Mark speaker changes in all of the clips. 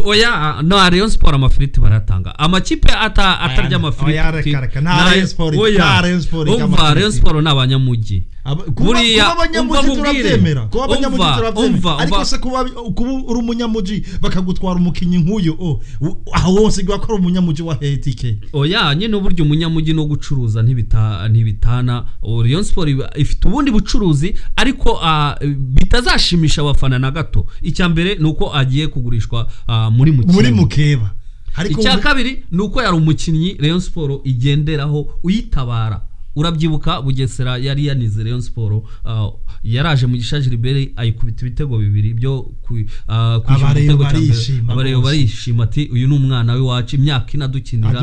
Speaker 1: oya no Rayon Sport amafiriti baratanga amakipe atarya amafiriti
Speaker 2: na Rayon Sport
Speaker 1: umva Rayon Sport n'abanyamugi
Speaker 2: buriya abanyamugi turabyemera ko abanyamugi turabyemera ariko se kuba uri umunyamugi bakagutwara umukinyi nk'uyo aho wose gwa ko umunyamugi wa HTK
Speaker 1: oya nyine uburyo umunyamugi no gucuruza ntibitana Rayon Sport ifite ubundi bucuruzi ariko bitazashimisha abafana na gato icyambere nuko agiye kugurishwa muri
Speaker 2: mukeba
Speaker 1: icya kabiri nuko yari umukinnyi Rayon Sport igenderaho uyitabara urabyibuka Bugesera yari yanize Rayon Sport yaraje Mugisha Girbert ayikubita ibitego bibiri byo abareyo barishima ati uyu ni umwana we wacu imyaka inadukinira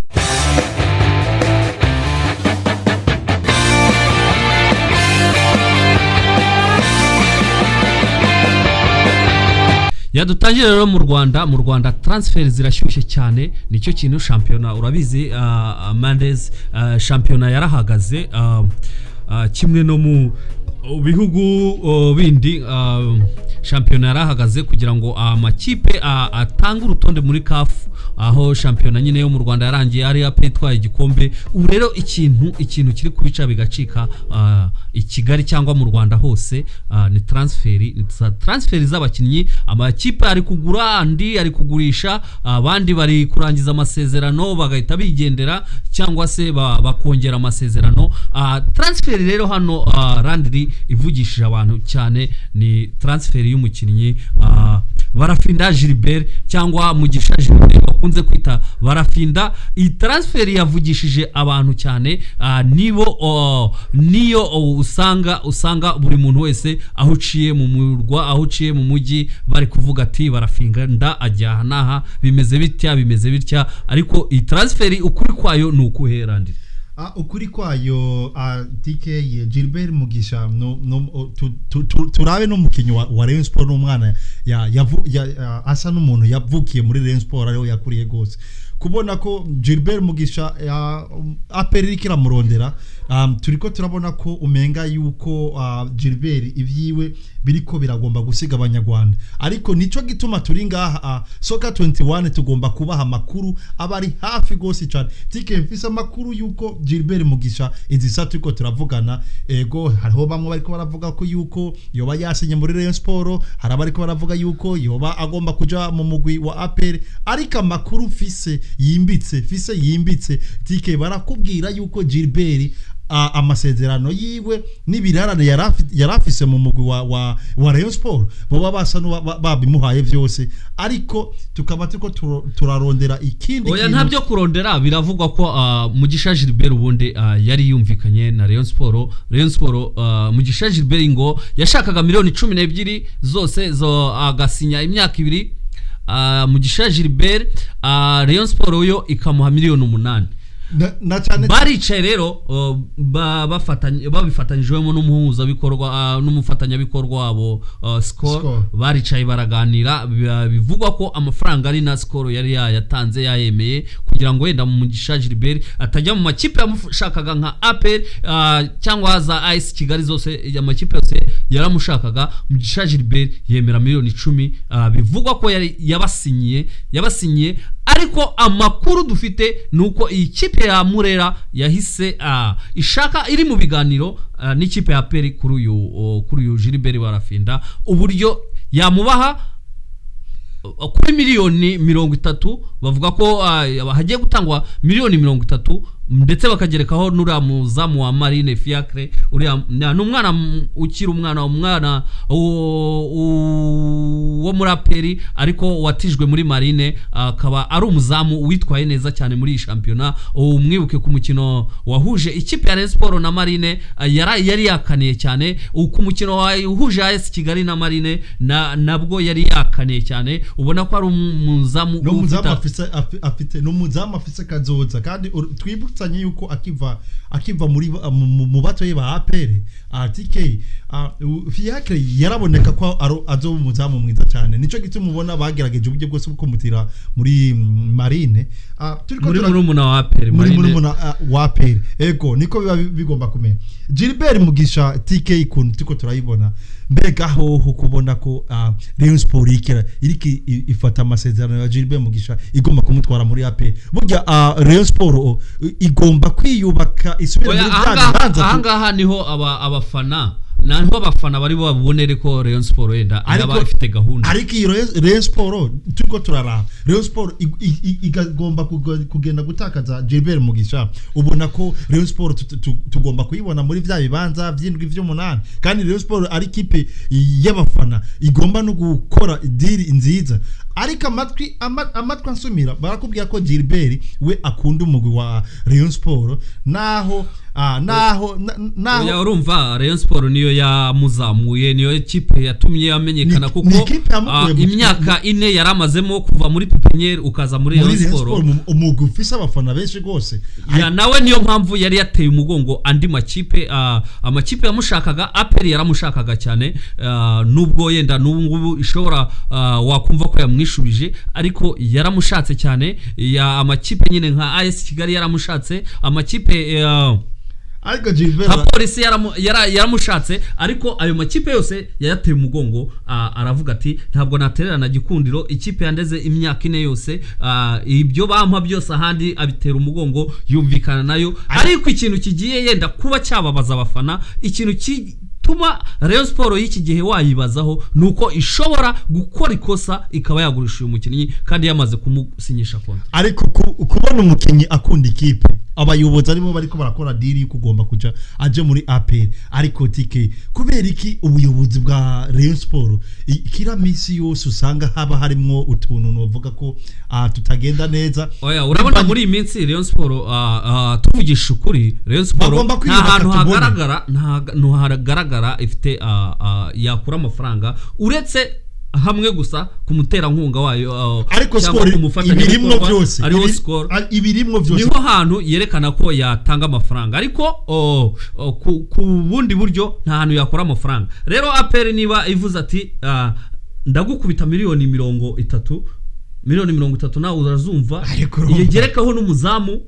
Speaker 1: yadutangira rero mu Rwanda transfer zirashyushye cyane nicyo kintu championa urabizi Mandez championa yarahagaze kimwe no mu bihugu bindi championa yarahagaze kugira ngo amakipe atanga urutonde muri CAF aho championa nyine yo mu Rwanda yarangiye ari apetwa igikombe ubu rero ikintu kiri kubica bigacika i Kigali cyangwa mu Rwanda hose ni transfer z'abakinnyi amakipe ari kugura andi ari kugurisha abandi bari kurangiza amasezerano bagahita bigendera cyangwa se bakongera amasezerano transfer rero hano Randiri ivugishije abantu cyane ni transfer y'umukinnyi Barafinda Girbert cyangwa Mugisha Girbert bakunze kwita Barafinda iyi transfer yavugishije abantu cyane niyo usanga buri muntu wese aho uciye mu murwa aho uciye mu mujyi bari kuvuga ati Barafinda ajya naha bimeze bitya ariko iyi transfer ukuri kwayo ni ukuherandi
Speaker 2: ukuri kwayo TK Girbert Mugisha turabe no mukinyi wa Rayon Sport n'umwana asa n'umuntu yavukiye muri Rayon Sport ariho yakuriye gose kubona ko Girbert Mugisha aperiri kiramurondera turiko turabona ko umenga yuko Girbert ivyiwe biriko biragomba gusiga abanyarwanda ariko nico gituma turi ngaha Soka 21 tugomba kubaha makuru abari hafi gose cyane tike mfisa makuru yuko Girbert Mugisha izisatu ko turavugana ego hariho bamwe bariko baravuga ko yuko yoba yasenye muri Rayon Sport harabariko baravuga yuko yoba agomba kuja mu mugwi wa APR ariko makuru fise yimbitse tike barakubwira yuko Girbert amasezerano yiwe nibirarane yarafise mu mugwi wa Rayon Sport boba basa babimuhaye byose ariko tukaba tuko turarondera ikindi
Speaker 1: oya ntabyo kurondera biravugwa ko Mugisha Girbert ubundi yari yumvikanye na Rayon Sport Mugisha Girbert ngo yashakaga miliyoni 12 zose zo agasinya imyaka 2 Mugisha Girbert Rayon Sport yo ikamuha miliyoni 8 baricaye rero babifatanyijwemo n'umuhuza bikorwa n'umufatanyabikorwa wabo Score baricaye baraganira bivugwa ko amafaranga ari na Score yari yatanze yayemeye kugira ngo wenda Mugisha Girbert atajya mu makipe yamushakaga nka APR cyangwa za AS Kigali zose amakipe yose yaramushakaga Mugisha Girbert yemera miliyoni 10 bivugwa ko yari yabasinyiye ariko amakuru dufite nuko iyi kipe ya Murera yahise ishaka iri mu biganiro n'ikipe ya Peri kuri uyu Girbert Barafinda uburyo yamubaha kuri miliyoni 30 bavuga ko hagiye gutangwa miliyoni 30 ndetse bakagerekaho nura muzamu wa Marine Fiacre uri n'umwana ukiri umwana wo muraperi ariko watijwe muri Marine akaba ari umuzamu witwaye neza cyane muri championnat umwibuke ku mukino wahuje ikipe ya Rayon Sport na Marine yari yakaniye cyane ku mukino wahuje AS Kigali na Marine nabwo yari yakaniye cyane ubona ko ari umuzamu
Speaker 2: n'umuzamu afise kazoza kandi twibutanye yuko akiva muri mu batoye ba APR TK Fiacre yaraboneka ko azo umuzamu mwiza cyane nico gituma ubona bagerageje uburyo bwose bwo kumutira muri Marine
Speaker 1: muri murumuna wa APR
Speaker 2: wa APR ego niko biba bigomba kumenya Girbert Mugisha TK kuntu tiko turayibona mbega ho kubona ko Rayon Sport iriki ifata amasezerano ya Girbert Mugisha igomba kumutwara muri AP burya Rayon Sport igomba kwiyubaka isubira muri byanze
Speaker 1: ahangaha niho abafana nanho abafana bari babonere ko Rayon Sport yenda yaba ifite gahunda
Speaker 2: ariko Rayon Sport tuko turara Rayon Sport igomba kugenda gutakaza Girbert Mugisha ubona ko Rayon Sport tugomba kuyibona muri vya bibanza vy'indwi vy'umunani kandi Rayon Sport ari kipe y'abafana igomba no gukora deal nziza ariko amatwi ansumira barakubwira ko Girbert we akunda umugwi wa Rayon Sport naho
Speaker 1: ya urumva Rayon Sport niyo yamuzamuye niyo equipe yatumye amenyekana kuko imyaka 4 yaramazemo kuva muri pepiniere ukaza muri Rayon Sport
Speaker 2: umugwi ufise abafana benshi gose
Speaker 1: ya nawe niyo mpamvu yari yateye umugongo andi makipe amakipe yamushakaga aperi yaramushakaga cyane nubwo yenda n'ubu ishobora wakumva ko yamwishubije ariko yaramushatse cyane ya amakipe nyine nka AS Kigali yaramushatse amakipe
Speaker 2: ariko Girbert
Speaker 1: polisi yaramushatse ariko ayo makipe yose yayateye umugongo aravuga ati ntabwo natererana gikundiro ikipe yandeze imyaka 4 yose ibyo bampa byose ahandi abitera umugongo yumvikana nayo ariko ikintu kigiye yenda kuba cyababaza abafana ikintu tuma Rayon Sport y'iki gihe wayibazaho nuko ishobora gukora ikosa ikaba yagurisha uyu mukinnyi kandi yamaze kumusinyisha kontra
Speaker 2: ariko kubona umukinnyi akunda ikipe abayobozi arimo bariko barakora deal kugomba kuja aje muri APR ariko TK kubera iki ubuyobozi bwa Rayon Sport kira misi yose usanga haba harimo utuntu novuga ko tutagenda neza
Speaker 1: oya urabona muri iyi minsi Rayon Sport tuvugisha ukuri Rayon Sport nta hagaragara ifite yakura amafaranga uretse hamwe gusa kumutera nkunga wayo
Speaker 2: ariko Sport ibirimwo byose ibirimwo byose
Speaker 1: niho hantu yerekana ko yatanga amafaranga ariko ku bundi buryo nta hantu yakora amafaranga rero APR niba ivuze ati ndagukubita miliyoni 30 nawe urazumva yegerekaho n'umuzamu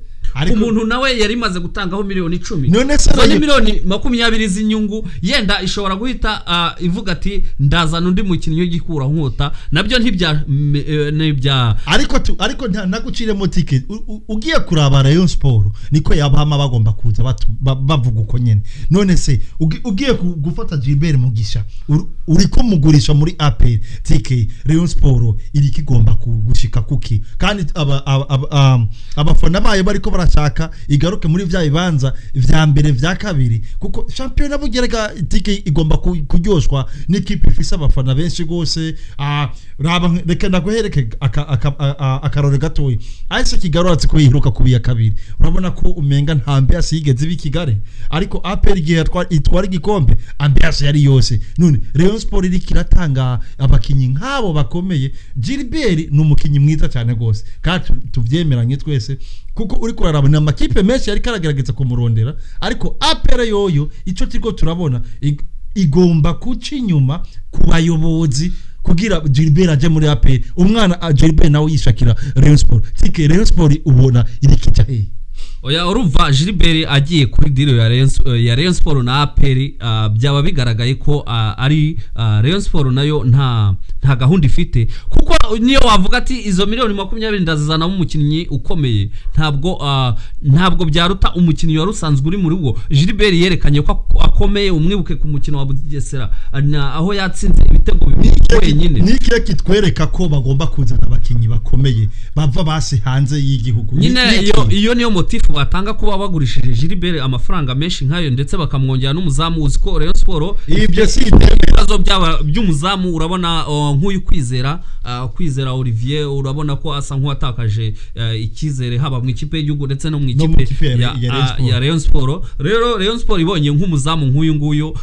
Speaker 1: umuntu nawe yari maze gutangaho miliyoni 10
Speaker 2: none se
Speaker 1: ni miliyoni 20 z'inyungu yenda ishobora guhita ivuga ati ndazana undi mukinnyi w'igikura nkota nabyo ntibya
Speaker 2: ariko naguciremo ticket ugiye kuraba Rayon Sport niko yabahama bagomba kuza bavuga uko nyene none se ugiye gufata Girbert Mugisha uriko mugurisha muri APR TK Rayon Sport iri kigomba gushika kuki kandi abafana bayo bariko barashaka igaruke muri vya bibanza vya mbere vya kabiri kuko champion bugerega TK igomba kuryoshwa n'ikipe ifise abafana benshi gose raba reka ndaguhereke akarore gatoyi AS Kigali ko yiruka kubiya kabiri urabona ko umenga nta ambiance yigeze bikigare ariko APR gihe itwara igikombe ambiance yari yose none Rayon Sport iri kiratanga abakinyi nkabo bakomeye Girbert n'umukinyi mwiza cyane gose kandi tuvyemeranye twese kuko uri kurarabana amakipe menshi yari karagerageza kumurondera ariko APR yoyo ico tiko turabona igomba kuca inyuma ku bayobozi kugira Girbert aje muri APR umwana Girbert nawe yishakira Rayon Sport tike Rayon Sport ubona iri kica
Speaker 1: oya urumva Girbert agiye kuri deal ya Rayon Sport na APR byaba bigaragaye ko ari Rayon Sport nayo nta gahunda ifite kuko niyo wavuga ati izo miliyoni 20 ndazizana mu mukinnyi ukomeye ntabwo byaruta umukinnyi wari usanzwe uri muri rugo Girbert yerekanye ko akomeye umwibuke ku mukino wa Bugesera aho yatsinze ibitego wenyine
Speaker 2: nikiye kitwereka ko bagomba kuzana abakinyi bakomeye bava base hanze y'igihugu
Speaker 1: nyine iyo niyo motifu batanga kuba bagurishije Girbert amafaranga menshi nkayo ndetse bakamwongera n'umuzamu uziko Rayon Sport
Speaker 2: ibyo si
Speaker 1: ibibazo by'umuzamu urabona nk'uyu kwizera Olivier urabona ko asa nk'uwatakaje ikizere haba mu ikipe y'igihugu ndetse no mu ikipe ya Rayon Sport rero Rayon Sport ibonye nk'umuzamu nk'uyu nguyu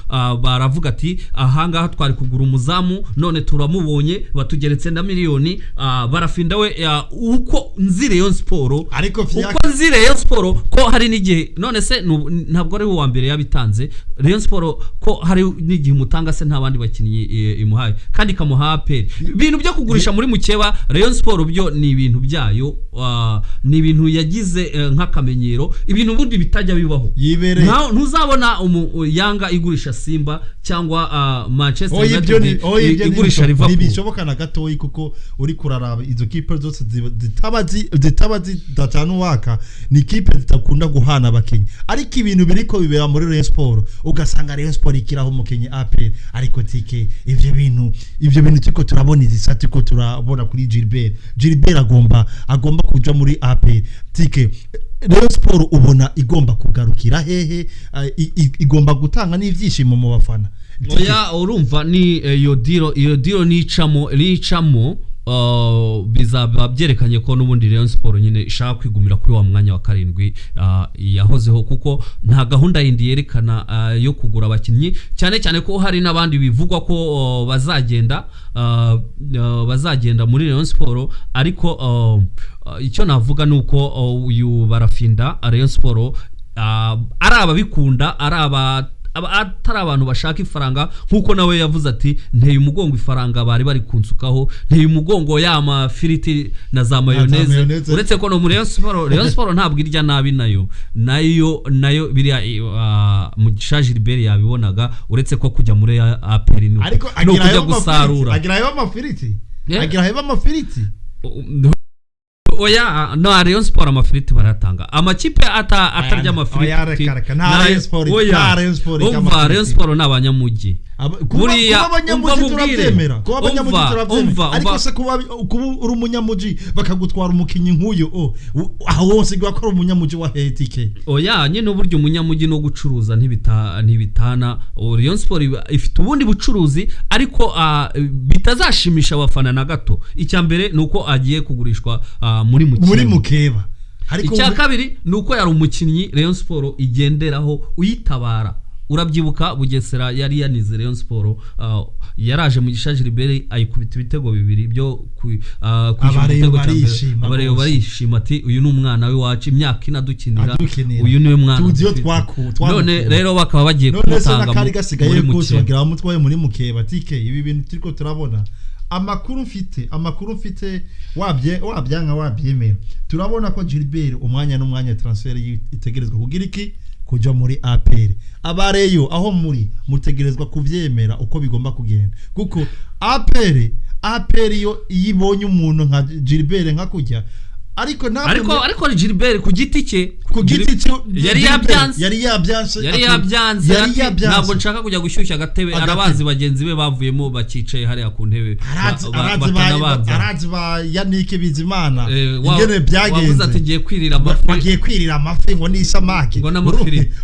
Speaker 1: baravuga ati ahangaha twari kugura umuzamu none turamubonye batugeretse na miliyoni barafinda we uko nzi Rayon Sport
Speaker 2: ariko
Speaker 1: uko nzi Rayon Sport Sport ko hari n'igihe none se ntabwo ari uwa mbere yabitanze Rayon Sport ko hari n'igihe umutanga se nta bandi bakinnyi imuhaye kandi kamuha APR ibintu byo kugurisha muri mukeba Rayon Sport byo ni ibintu byayo ni ibintu yagize nk'akamenyero ibintu bundi bitajya bibaho ntuzabona Yanga igurisha Simba cyangwa Manchester United igurisha Liverpool
Speaker 2: ntibishoboka na gatoyi kuko uri kuraraba izo kipe zose zitabazi datanu waka ni kipe zitakunda guhana abakinyi ariko ibintu biriko bibera muri Rayon Sport ugasanga Rayon Sport ikiraho umukinyi APR ariko tike ivyo bintu tiko turabona izisati ko turabona kuri Girbert agomba kuja muri APR tike Rayon Sport ubona igomba kugarukira hehe igomba gutanga n'ivyishimo mu bafana
Speaker 1: oya urumva ni iyo diro nicamo bizaba byerekanye ko n'ubundi Rayon Sport nyine ishaka kwigumira kuri wa mwanya wa 7 yahozeho kuko nta gahunda yindi yerekana yo kugura abakinnyi cyane ko hari nabandi bivugwa ko bazagenda muri Rayon Sport ariko icyo navuga nuko uyu barafinda Rayon Sport ari ababikunda atari abantu bashaka ifaranga nkuko nawe yavuze ati nteye umugongo ifaranga bari kunsukaho nteye umugongo ya firiti na za mayonnaise uretse ko no muri Rayon Sport ntabwo irya nabi nayo biriya Mugisha Girbert yabibonaga uretse ko kujya muri APR no kujya gusarura
Speaker 2: agirayo amafiriti
Speaker 1: oya no Rayon Sport amafiriti baratanga amakipe atarya amafiriti
Speaker 2: na Rayon Sport
Speaker 1: Rayon Sport n'abanyamugi
Speaker 2: buriya abanyamugi turabyemera ko abanyamugi turabyemera ariko se kuba uri umunyamugi bakagutwara umukinyi nk'uyo aho wose gwa ko umunyamugi wa hetike
Speaker 1: oya nyine uburyo umunyamugi no gucuruza ntibitana Rayon Sport ifite ubundi bucuruzi ariko bitazashimisha abafana na gato icyambere nuko agiye kugurishwa muri
Speaker 2: mukeba
Speaker 1: icya kabiri nuko yari umukinnyi Rayon Sport igenderaho uyitabara urabyibuka Bugesera yari yanize Rayon Sport yaraje Mugisha Girbert ayikubita ibitego bibiri byo abareyo barishima ati uyu ni umwana we wacu imyaka inadukinira uyu niwe mwana none rero bakaba bagiye kumutanga
Speaker 2: muri mukeba bagira umutwaye muri mukeba tike ibi bintu turiko turabona amakuru mfite wabyanga wabyemera turabona ko Girbert umwanya transfer itegerezwa kugira iki kuja muri APR abareyo aho muri mutegerezwa kuvyemera uko bigomba kugenda kuko APR yo yibonye umuntu nka Girbert nka kujya ariko
Speaker 1: Girbert ku giti cye yari yabyanze ntabwo nshaka kujya gushyushya agatebe arabazi bagenzi be bavuyemo bakicaye hariya ku ntebe
Speaker 2: arazi ba Yannick Bizimana ingene byagenze
Speaker 1: wavuze ati ngiye
Speaker 2: kwirira amafi ngo ni isamaki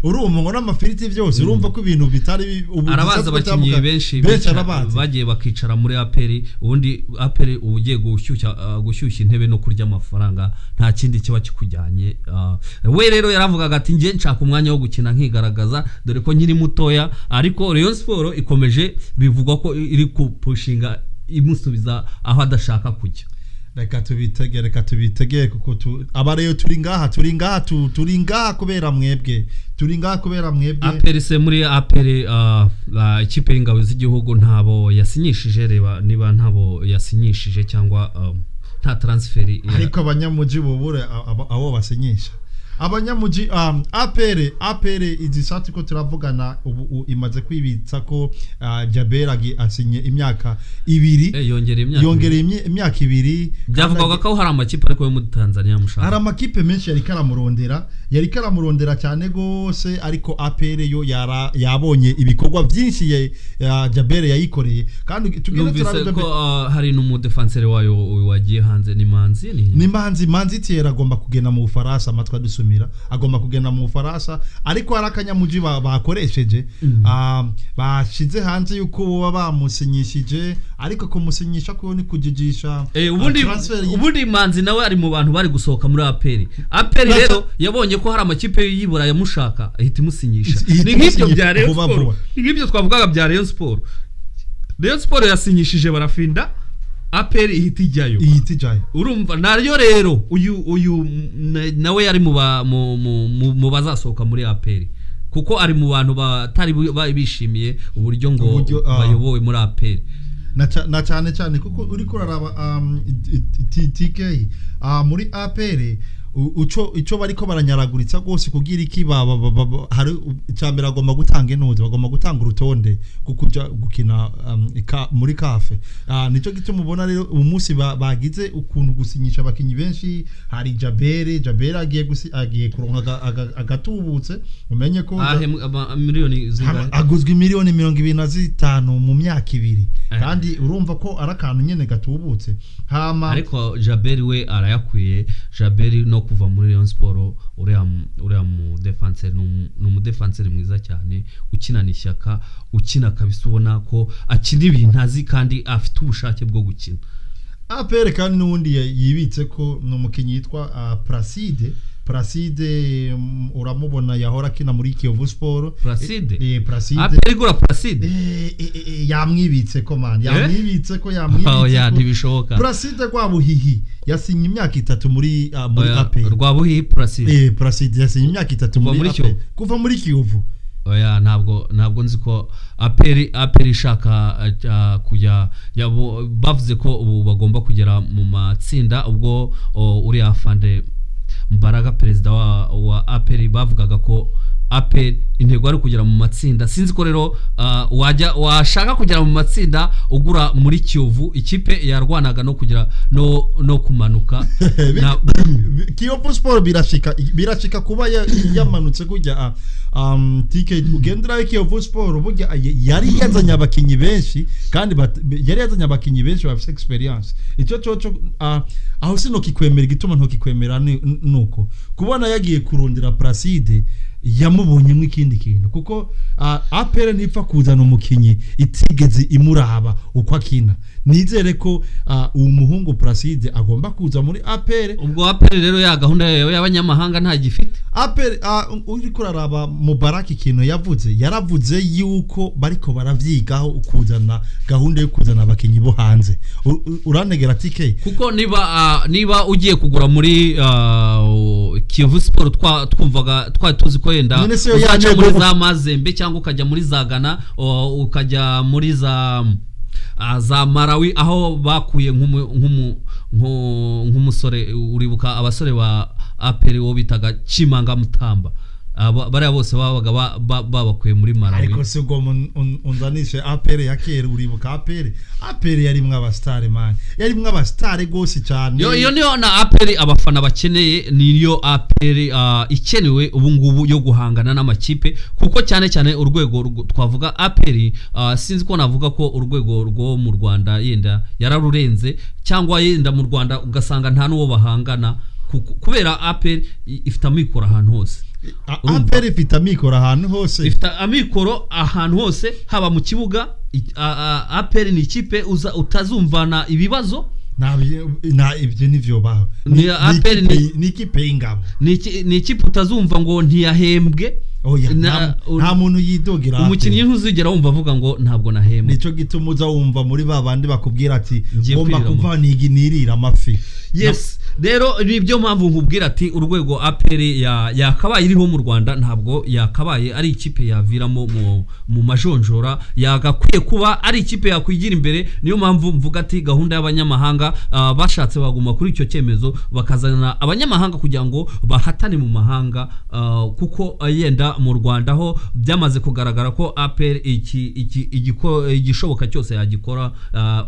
Speaker 2: urumva ngo n'amafiriti byose urumva ko ibintu bitari
Speaker 1: arabaza abakinnyi benshi bagiye bakicara muri APR ubundi APR ugiye gushyushya intebe no kurya amafaranga nta kindi kiba kikujyanye we rero yaravugaga ati ngiye nshaka umwanya wo gukina nkigaragaza dore ko nkiri mutoya ariko Rayon Sport ikomeje bivugwa ko iri kupushinga imusubiza aho adashaka kujya
Speaker 2: reka tubitegere kuko abareyo turi ngaha kubera mwebwe
Speaker 1: APR se muri APR ikipe y'ingabo z'igihugu ntabo yasinyishije reba niba ntabo yasinyishije cyangwa nta transferi
Speaker 2: ariko abanyamuji bubure abo basinyisha abanyamuji APR izisati ko turavugana ubu imaze kwibitsa ko Girbert asinye imyaka 2 yongereye imyaka 2
Speaker 1: byavugaga ko hari amakipe ariko yo muri Tanzania mushaka
Speaker 2: hari amakipe menshi yari karamurondera cyane gose ariko APR yo yabonye ibikorwa byinshi Girbert yayikoreye kandi
Speaker 1: tugire ko hari n'umudefenseur wayo wagiye hanze ni Manzi tiera agomba kugenda mu Bufaransa amatwa dusumira agomba kugenda mu Bufaransa ariko harakanyamuji bakoresheje bashize hanze yuko bamusinyishije ariko kumusinyisha ko ni kujijisha ubundi Manzi nawe ari mu bantu bari gusohoka muri APR rero yabonye ko hari amakipe y'ibura yamushaka ahita imusinyisha ni nk'ibyo bya Rayon Sport ni nk'ibyo twavugaga bya Rayon Sport yasinyishije barafinda APR ihita ijyayo urumva naryo rero uyu nawe yari mu bazasohoka muri APR kuko ari mu bantu batari bishimiye uburyo ngo bayobowe muri APR
Speaker 2: na cyane kuko uri kuraraba TK muri APR ico bariko baranyaraguritsa gose kugira iki hari cyambere agomba gutanga intuzo bagomba gutanga urutonde kukuja gukina muri kafe nico gito mubona rero umunsi bagize ukuntu gusinyisha abakinyi benshi hari Jabere agiye kuronka agatubutse umenye ko
Speaker 1: miliyoni zingahe
Speaker 2: aguzwe miliyoni 25 mu myaka 2 kandi urumva ko arakantu nyene gatubutse hama
Speaker 1: ariko Jabere we arayakwiye Jabere no kuva muri RAYON SPORTS uriya mu defenseur no defenseur mwiza cyane ukina n'ishyaka ukina kabisa ubona ko akina ibintu azi kandi afite ubushake bwo gukina
Speaker 2: APR kandi nundi yibitse ko no mukinyi yitwa Placide uramubona yahora kina muri Kiyovu Sport
Speaker 1: Placide APR gura Placide
Speaker 2: yamwibitse ko
Speaker 1: ya ntibishoboka
Speaker 2: Placide kwa Buhihi yasinye imyaka 3 muri APR
Speaker 1: rwa Buhihi
Speaker 2: Placide yasinye imyaka 3 muri APR kuva muri Kiyovu
Speaker 1: oya ntabwo nzi ko APR ishaka kujya bavuze ko ubu bagomba kugera mu matsinda ubwo uri afande Mbaraga perezida wa APR bavugaga ko APR intego ari kugera mu matsinda sinzi ko rero washaka kugera mu matsinda ugura muri Kiyovu ikipe yarwanaga no kugera no kumanuka
Speaker 2: Kiyovu Sport birashika kuba yamanutse kujya TK ugendera Kiyovu Sport burya yari yazanye abakinyi benshi kandi yari yazanye abakinyi benshi bafite experience icyo aho sino kikwemera gituma nto kikwemera nuko kubona yagiye kurondera Placide yamubonyemo ikindi kintu kuko APR nipfa kuzana umukinyi itigeze imuraba uko akina nizere ko uwo muhungu Placide agomba kuza muri APR
Speaker 1: ubwo APR rero ya gahunda y'abanyamahanga nta gifite
Speaker 2: APR uri kuraraba Mubaraki kintu yaravuze yuko bariko baravyigaho ukuzana gahunda yo kuzana abakinyi bo hanze uranegera TK
Speaker 1: kuko niba ugiye kugura muri Kiyovu Sport twumvaga twatuzi ko yenda uzaca muri za Mazembe cyangwa ukajya muri za Ghana ukajya muri za Malawi aho bakuye nk'umusore uribuka abasore ba APR wo bitaga Chimanga Mutamba bariya bose babaga babakuye muri Malawi
Speaker 2: ariko se ngo unzanishe APR yakera uribuka APR yari mw'abastare man yari mw'abastare gose cyane
Speaker 1: yo niyo na APR abafana bakeneye niyo APR ikenewe ubu ngubu yo guhangana n'amakipe kuko cyane urwego twavuga APR sinzi ko navuga ko urwego rwo mu Rwanda yenda yararurenze cyangwa yenda mu Rwanda ugasanga nta nuwo bahangana kubera APR ifite amikoro ahantu hose
Speaker 2: APR ifite amikoro ahantu hose
Speaker 1: haba mu kibuga APR ni ikipe utazumvana ibibazo
Speaker 2: ibyo nivyo baho ni ikipe y'ingabo
Speaker 1: ni ikipe utazumva ngo ntiyahembwe
Speaker 2: nta muntu yidogera
Speaker 1: umukinnyi ntuzigera wumva avuga ngo ntabwo nahembwe
Speaker 2: nico gituma uza wumva muri babandi bakubwira ati ngomba kuvana iginirira amafi
Speaker 1: yes rero nibyo mpamvu nkubwira ati urwego APR yakabaye iriho mu Rwanda ntabwo yakabaye ari ikipe yaviramo mu majonjora yagakwiye kuba ari ikipe yakwigira imbere niyo mpamvu mvuga ati gahunda y'abanyamahanga bashatse baguma kuri icyo cyemezo bakazana abanyamahanga kugira ngo bahatane mu mahanga kuko yenda mu Rwanda ho byamaze kugaragara ko APR igishoboka cyose yagikora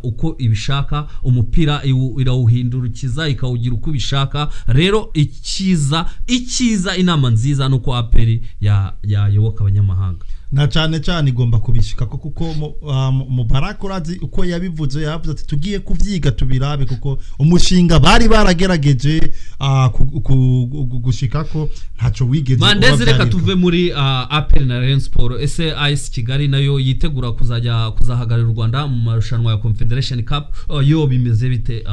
Speaker 1: uko ibishaka umupira irawuhindurukiza ikawugira uko bishaka rero ikiza inama nziza nuko APR yayoboka abanyamahanga
Speaker 2: na cyane igomba kubishika kuko Mubaraka urazi uko yabivuze ati tugiye kuvyiga tubirabe kuko umushinga bari baragerageje gushika ko ntaco wigeze
Speaker 1: Mandezi reka tuve muri APR na RAYON SPORTS ese AS Kigali nayo yitegura kuzahagarira u Rwanda mu marushanwa ya Confederation Cup yo bimeze bite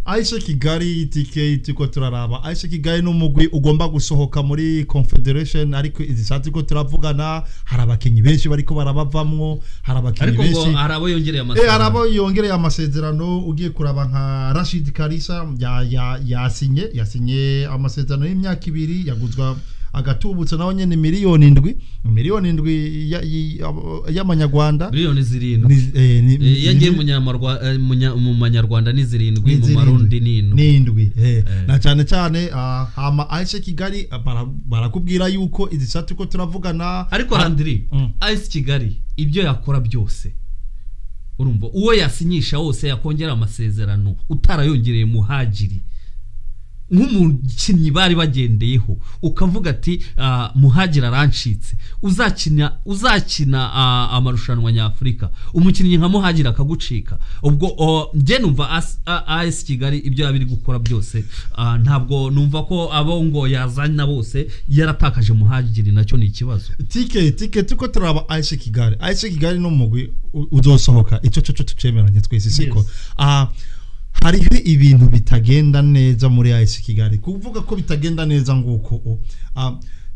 Speaker 2: Aisha Kigali itike tuko turaraba Aisha Kigali n'umugwi ugomba gusohoka muri Confederation ariko izisati ko turavugana hari abakinyi benshi bariko barabavamwo hari abakinyi benshi
Speaker 1: ariko arabo yongereye amasezerano
Speaker 2: arabo yongereye amasezerano ugiye kuraba nka Rashid Karisa yasinye amasezerano y'imyaka 2 yaguzwa agatubutse naho nyene miliyoni 7 y'amanyarwanda
Speaker 1: miliyoni 7 yagiye mu manyarwanda ni 7 mu marundi
Speaker 2: n'indwi na cyane cyane hama Aisha Kigali barakubwira yuko izisatu ko turavugana
Speaker 1: ariko Andri Aisha Kigali ibyo yakora byose urumva uwo yasinyisha wose yakongera amasezerano utarayongereye muhajiri nk'umukinnyi bari bagendeyeho ukavuga ati muhagira arancitse uzakina amarushanwa nyafrika umukinnyi nka muhagira akagucika ubwo nge numva AS Kigali ibyo yabiri gukora byose ntabwo numva ko abongo yazanye bose yaratakaje muhagiri nacyo ni ikibazo
Speaker 2: tike tuko turaba AS Kigali no mugwi uzosohoka icyo tucemeranye twese siko hari ibintu bitagenda neza muri AS Kigali kuvuga ko bitagenda neza nguko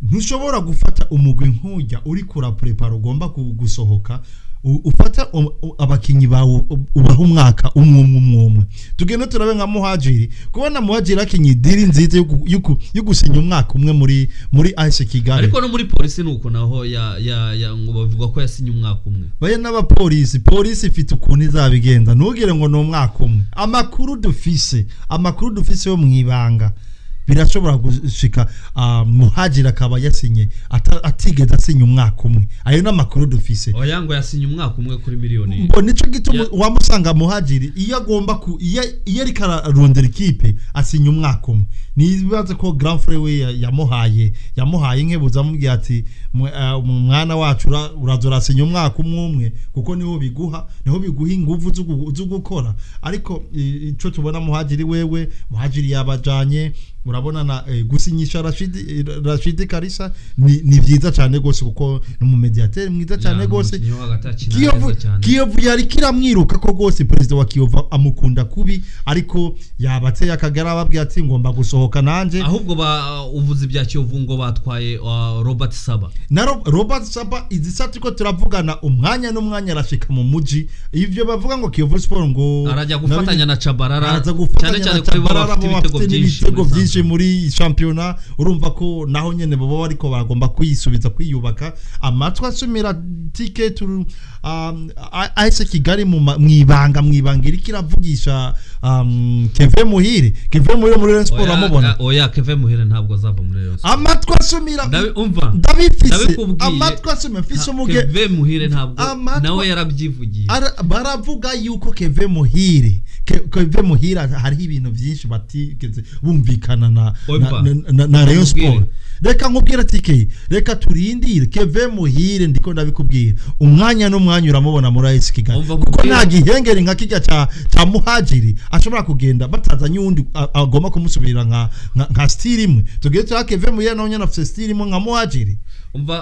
Speaker 2: ntushobora gufata umugwi nkujya uri kura prepare ugomba gusohoka ufata abakinyi bawo ubaho umwaka umwe tugenda turabe nka muhajiri kubona muhajiri akinyi diri nziza yo gusinya umwaka umwe muri AS Kigali
Speaker 1: ariko no muri polisi nuko naho ya ngo bavuga ko yasinye umwaka umwe
Speaker 2: baye n'abapolisi ifite ukuntu izabigenda ntugire ngo no umwaka umwe amakuru dufise yo mwibanga birashobora gushika muhajira akaba yasinye atigeze asinya umwaka umwe ayo namakuru dufise
Speaker 1: oyango yasinye umwaka umwe kuri miliyoni
Speaker 2: mbo nico gituma wamusanga muhajiri iyo agomba iyo ari kararondera ikipe asinya umwaka umwe nibaze ko grand frère we yamuhaye nkebuza mubwiye ati mwana wacu urazorasinya umwaka umwe kuko niho biguha ingufu zo gukora ariko ico tubona muhajiri muhajiri yabajanye urabona na gusinyisha Rashid Karisa ni vyiza cyane gose kuko no mu mediateur mwiza cyane gose Kiyovu yari kiramwiruka ko gose president wa Kiyovu amukunda kubi ariko yabatse yakagara babwiye ati ngomba gusohoka nanje
Speaker 1: ahubwo uvuze bya Kiyovu ngo batwaye Robert Saba
Speaker 2: na Robert Saba izisati ko turavugana umwanya n'umwanya arashika mu muji ivyo bavuga ngo Kiyovu Sport ngo
Speaker 1: arajya gufatanya na Chabarara cyane kuri bafite ibitego byinshi
Speaker 2: muri championnat urumva ko naho nyene baba bariko bagomba kwisubiza kwiyubaka amatwa asumira ticket AS Kigali mwibanga iri kiravugisha Keve Muhire muri Rayon Sport amubona
Speaker 1: oya Keve Muhire ntabwo azava muri Rayon Sport
Speaker 2: amatwa asumira ndabifise amatwa asumira fise umuge
Speaker 1: Keve Muhire ntabwo nawe yarabyivugiye
Speaker 2: baravuga yuko Keve Muhire hari ibintu byinshi batigeze bumvikana na Rayon Sport reka nkubwira tike reka turindire Keve Muhire ndiko ndabikubwira umwanya n'umwanya uramubona muri AS Kigali kuko nta gihengeri nka kijya cha muhajiri ashobora kugenda batazanye undi agomba kumusubirira nka style imwe tugiye twa Keve Muhire naho nyana afite style imwe nka muhajiri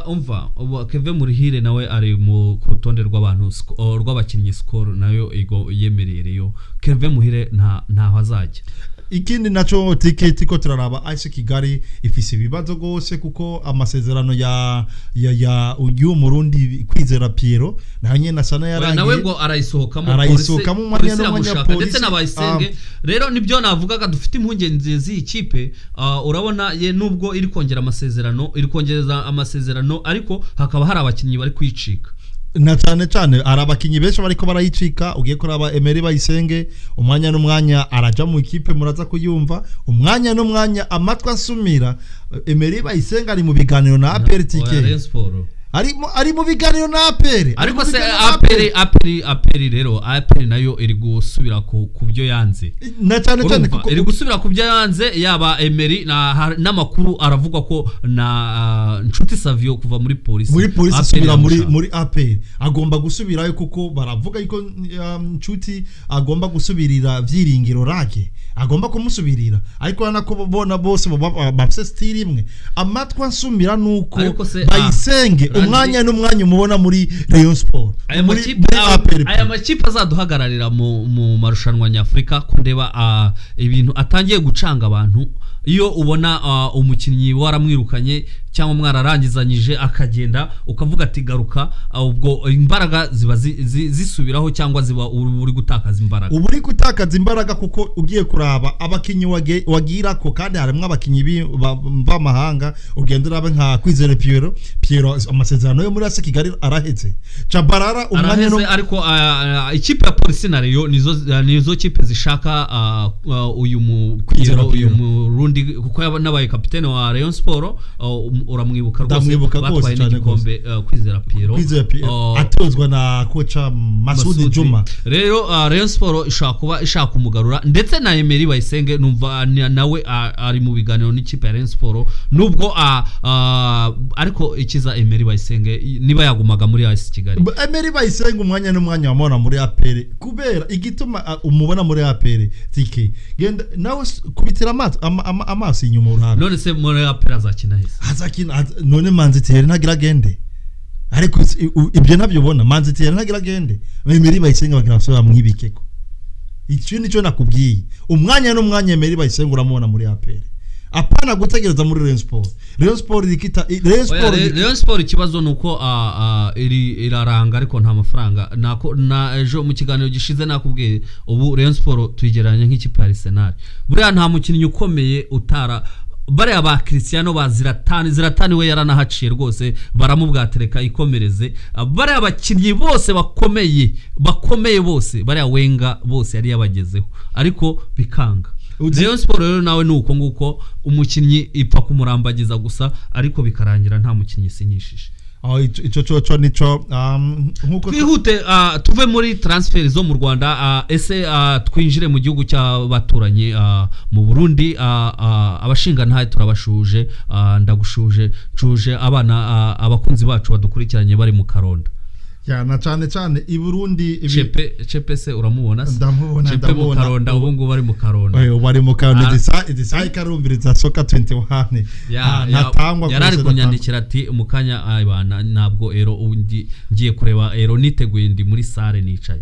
Speaker 1: umva Keve Muhire nawe ari mu kurutonde rw'abantu rw'abakinnyi score nayo yemerereyo Keve Muhire ntaho azajya
Speaker 2: ikindi naco ticket ko turaraba AS Kigali ifise ibibazo gose kuko amasezerano ya Murundi kwizera Piero nanye na sana yarangiye
Speaker 1: nawe ngo arayisohokamo
Speaker 2: umwanya n'umwanya
Speaker 1: ndetse n'abayisenge rero nibyo navugaga dufite impungenge z'ikipe urabona ye nubwo iri kongera amasezerano ariko hakaba hari abakinnyi bari kwicika
Speaker 2: na cyane arabakinyi benshi bariko barayicika ugiye kuraba Emery Bayisenge umwanya n'umwanya araja mu ikipe muraza kuyumva umwanya n'umwanya amatwa asumira Emery Bayisenge ari mu biganiro na APR TK ari mu biganiro na APR
Speaker 1: ariko se APR rero APR nayo iri gusubira ku byo yanze
Speaker 2: na cyane kuko
Speaker 1: iri gusubira ku byo yanze yaba Emery n'amakuru aravuga ko na Nshuti Savio kuva muri polisi
Speaker 2: asubira muri APR agomba gusubirayo kuko baravuga yuko Nshuti agomba gusubirira Vyiringiro rake agomba kumusubirira ariko anako bona bose bafise style imwe amatwa asumira nuko Bayisenge umwanya n'umwanya umubona muri Rayon Sport
Speaker 1: aya makipe azaduhagararira mu marushanwa nyafrika ko ndeba ibintu atangiye gucanga abantu iyo ubona umukinnyi waramwirukanye cyangwa mwararangizanyije akagenda ukavuga ati garuka ubwo imbaraga ziba zisubiraho cyangwa ziba uri gutakaza imbaraga
Speaker 2: uburi gutakaza imbaraga kuko ugiye kuraba abakinyi wagira ko kandi harimo abakinyi b'amahanga ugenda urabe nka Kwizera Piero amasezerano yo muri AS Kigali araheze Chabarara umwanya no
Speaker 1: ariko ikipe ya Police na Rayon nizo kipe zishaka uyu Murundi kuko nabaye kapitene wa Rayon Sport uramwibuka rwose batwaye n'igikombe Kwizera Piero
Speaker 2: atozwa na kocha Masudi Juma
Speaker 1: rero Rayon Sport ishaka umugarura ndetse na Emery Bayisenge numva nawe ari mu biganiro n'ikipe ya Rayon Sport nubwo ariko ikiza Emery Bayisenge niba yagumaga muri AS Kigali
Speaker 2: Emery Bayisenge umwanya n'umwanya wamona muri APR kubera igituma umubona muri APR TK genda nawe kubitira amaso inyuma urabe
Speaker 1: none se muri APR azakina
Speaker 2: none Manzitiyeri ntagira gende ariko ibyo nabyo ubona Manzitiyeri ntagira gende Emery Bayisenge bagira mwibikeko icyo nicyo nakubwiye umwanya n'umwanya Emery Bayisenge uramubona muri APR apana gutegereza muri Rayon Sport rikita
Speaker 1: Rayon Sport ikibazo nuko iraranga ariko nta mafaranga na ejo mu kiganiro gishize nakubwiye ubu Rayon Sport tuyigeranye nk'ikipe ya Arsenal buriya nta mukinnyi ukomeye utara bare aba Cristiano baziratani we yaranahaciye rwose baramubwatereka ikomereze bare abakinnyi bose bakomeye bose bare Wenga bose yari yabagezeho ariko bikanga Rayon Sport rero nawe nuko nguko umukinnyi ipfa kumurambagiza gusa ariko bikarangira nta mukinnyi sinyishije
Speaker 2: ico nico nkuko
Speaker 1: twihute tuve muri transfer zo mu Rwanda ese twinjire mu gihugu cy'abaturanye mu Burundi abashinga ntaye turabashuje ndagushuje abana abakunzi bacu badukurikiranye bari mu Karonda
Speaker 2: na cyane i Burundi
Speaker 1: Chepe se uramubona se
Speaker 2: ndamubona
Speaker 1: mu Karonda ubu ngubu bari mu Karonda
Speaker 2: bari mu Karonda idisai karumbiriza soka 21
Speaker 1: natangwa yarari kunyandikira ati mukanya abana ntabwo ero undi ngiye kureba ero niteguye ndi muri sale nicaye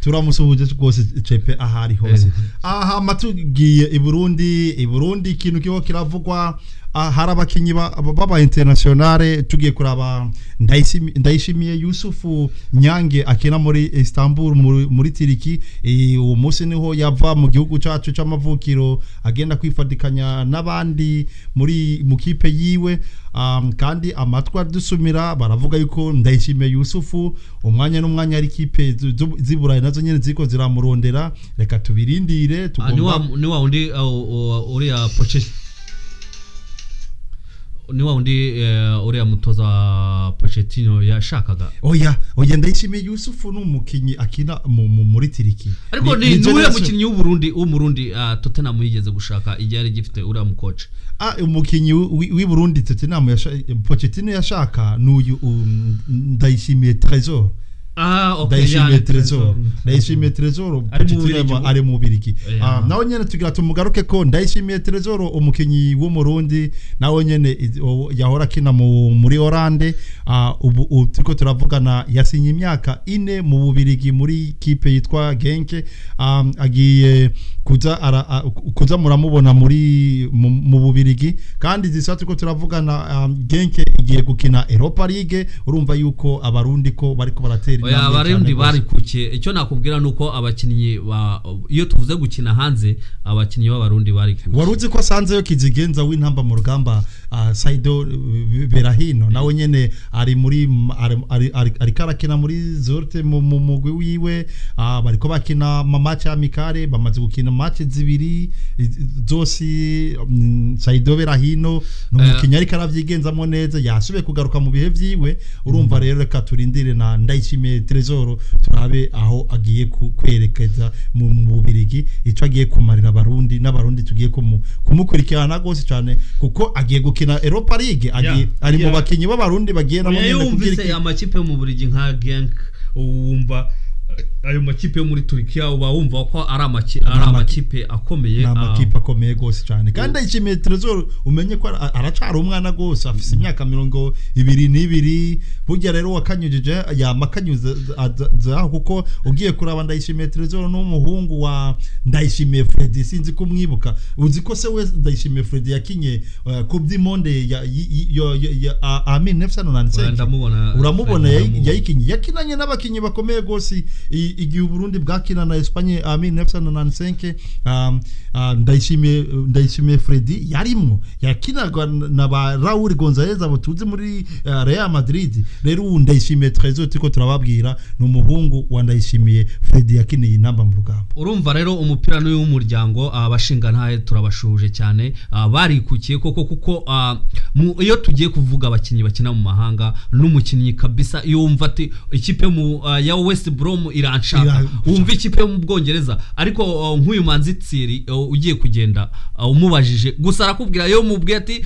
Speaker 2: turamusuhuje rwose Chepe ahari hose matugiye i Burundi ikintu kiho kiravugwa hari abakinyi baba internationale tugiye kuraba Ndayishimiye Yusufu Nyange akina muri Istanbul muri Tariki uwo munsi niho yava mu gihugu cyacu cy'amavukiro agenda kwifadikanya n'abandi muri mukipe yiwe kandi amatwa dusumira baravuga yuko Ndayishimiye Yusufu umwanya n'umwanya ari kipe ziburaye nazo nyene ziko ziramurondera reka tubirindire
Speaker 1: tugomba ni wa undi uri ya niwa undi uriya mutoza Pochettino yashakaga
Speaker 2: oya Ndayishimiye Yusufu n'umukinyi akina muri Tariki
Speaker 1: ariko ni uriya mukinyi w'umurundi Tottenham yigeze gushaka igihe ari gifite uriya mukoce
Speaker 2: umukinyi w'i Burundi Tottenham Pochettino yashaka n'uyu Ndayishimiye Trésor Ndayishimiye Trésor ari mu Biriki nawe nyene tugira tumugaruke ko Ndayishimiye Trésor umukinyi wo mu Burundi nawe nyene yahora kina muri Hollande ubu turiko turavugana yasinye imyaka 4 mu Birigi muri kipe yitwa Genk agiye kuza muramubona muri mu Birigi kandi zisa turiko turavugana Genk igiye gukina Europa League urumva yuko abarundi ko bariko baratera
Speaker 1: abarundi bari kuke icyo nakubwira nuko abakinnyi iyo tuvuze gukina hanze abakinnyi b'abarundi bari kuke
Speaker 2: waruzi ko asanze yo kizigenza w'intamba mu rugamba Saido Berahino nawe nyene ari muri ari karakina muri Zorte mu mugwi wiwe bariko bakina match amikare bamaze gukina match zibiri zose Saido Berahino n'umukinnyi ari karavyigenzamo neza yasubiye kugaruka mu bihe vyiwe urumva rero reka turindire na Ndayishimiye Trésor turabe aho agiye kwerekeza mu Birigi ico agiye kumarira abarundi n'abarundi tugiye kumukurikirana gose cyane kuko agiye gukina Europa League ari mu bakinyi b'abarundi bagiye namo
Speaker 1: nyene kugira amakipe mu Birigi nka Genk wumva ayo makipe yo muri Turkiya uba wumva ko ari amakipe akomeye,
Speaker 2: amakipe akomeye gose cyane kandi ishimiye Trezor umenye ko aracara umwana gose afise imyaka 22 burya rero wakanyujije yamakanyuze za kuko ugiye kuraba ndayishimiye Trezor n'umuhungu wa ndayishimiye Freddy sinzi ko mwibuka uzi ko se we ndayishimiye Freddy yakinye Coupe du Monde ya 1995 uramubona yayikinye yakinanye n'abakinyi bakomeye gose igihe Burundi bwakina na Espagne 1995 ndayishimiye Freddy yarimwo yakinaga na ba Raúl González abo tuzi muri Real Madrid rero ndayishimiye Trezor tiko turababwira n'umuhungu wa ndayishimiye Freddy yakiniye inamba mu rugamba
Speaker 1: urumva rero umupira n'uyu w'umuryango abashinga ntaye turabashuje cyane barikukiye koko kuko iyo tugiye kuvuga abakinyi bakina mu mahanga n'umukinyi kabisa iyo wumva ati ikipe ya West Brom iranshaka wumva ikipe yo mu Bwongereza ariko nk'uyu Manzitsiri ugiye kugenda umubajije gusa arakubwira yo mubwiye ati